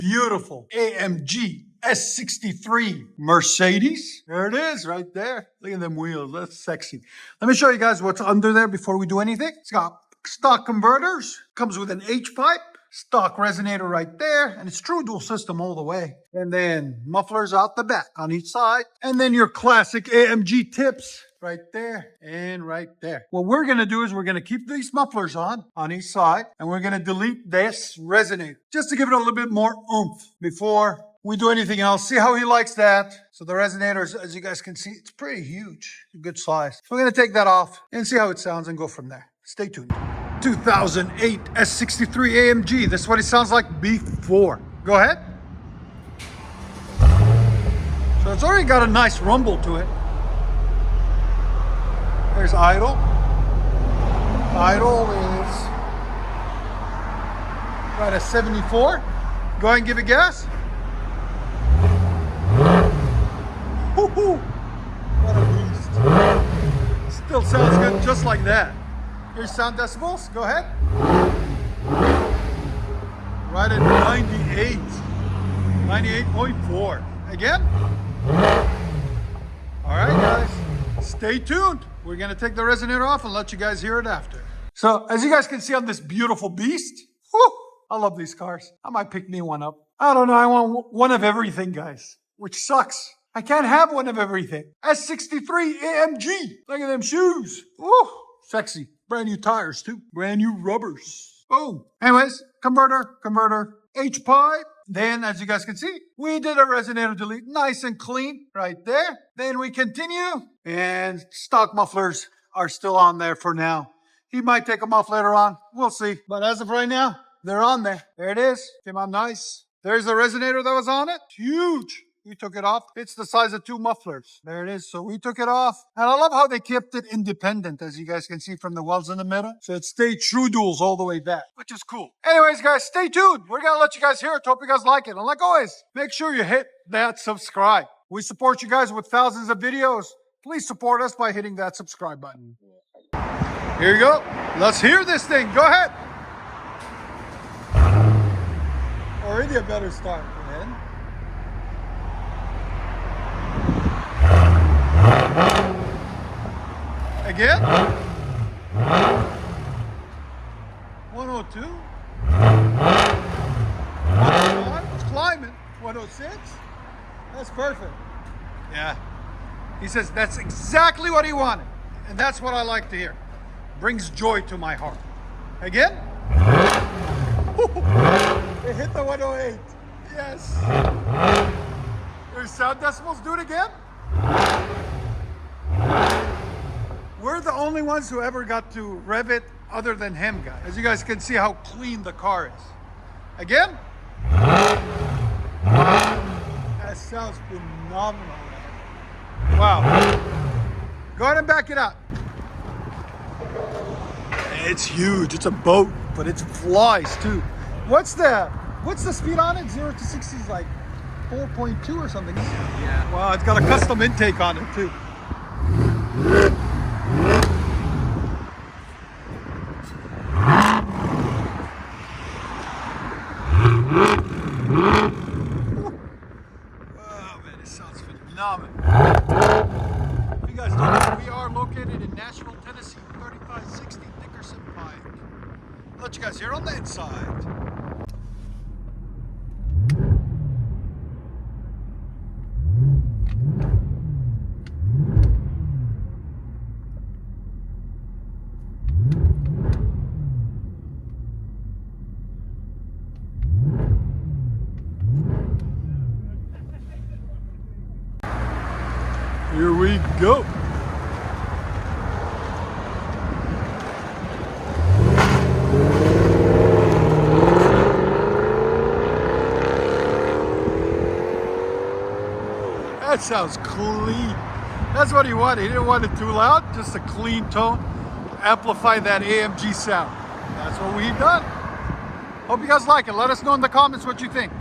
beautiful AMG S63 Mercedes. There it is right there. Look at them wheels. That's sexy. Let me show you guys what's under there before we do anything. It's got stock converters. Comes with an H-pipe. Stock resonator right there. And it's true dual system all the way. And then mufflers out the back on each side. And then your classic AMG tips right there and right there. What we're going to do is we're going to keep these mufflers on each side. And we're going to delete this resonator just to give it a little bit more oomph before we do anything else. See how he likes that. So the resonator, as you guys can see, it's pretty huge. Good size. So we're going to take that off and see how it sounds and go from there. Stay tuned. 2008 S63 AMG. This is what it sounds like before. Go ahead. So it's already got a nice rumble to it. There's idle. Idle is right at 74. Go ahead and give it gas. Woo-hoo. What a beast. Still sounds good just like that. Here's sound decibels. Go ahead. Right at 98. 98.4. Again. All right, guys. Stay tuned. We're going to take the resonator off and let you guys hear it after. So, as you guys can see on this beautiful beast, whew, I love these cars. I might pick me one up. I don't know. I want one of everything, guys, which sucks. I can't have one of everything. S63 AMG. Look at them shoes. Woo, sexy. Brand new tires, too. Brand new rubbers. Boom. Anyways, converter, H-pipe. Then, as you guys can see, we did a resonator delete. Nice and clean right there. Then we continue. And stock mufflers are still on there for now. He might take them off later on. We'll see. But as of right now, they're on there. There it is. Came out nice. There's the resonator that was on it. Huge. We took it off. It's the size of two mufflers. There it is. So we took it off. And I love how they kept it independent, as you guys can see from the welds in the middle. So it stayed true duals all the way back, which is cool. Anyways, guys, stay tuned. We're going to let you guys hear it. Hope you guys like it. And like always, make sure you hit that subscribe. We support you guys with thousands of videos. Please support us by hitting that subscribe button. Here you go. Let's hear this thing. Go ahead. Already a better start, man. Again. 102. 105. It's climbing. 106. That's perfect. Yeah. He says that's exactly what he wanted. And that's what I like to hear. Brings joy to my heart. Again. It hit the 108. Yes. There's sound decibels. Do it again. We're the only ones who ever got to rev it other than him, guys. As you guys can see how clean the car is. Again. That sounds phenomenal, man. Wow. Go ahead and back it up. It's huge. It's a boat, but it flies too. What's the speed on it? 0 to 60 is like 4.2 or something. Yeah. Wow, it's got a custom intake on it too. Oh man, it sounds phenomenal. If you guys don't know, we are located in Nashville, Tennessee, 3560 Dickerson Pike. I'll let you guys hear on the inside. Here we go. That sounds clean. That's what he wanted. He didn't want it too loud, just a clean tone. Amplify that AMG sound. That's what we've done. Hope you guys like it. Let us know in the comments what you think.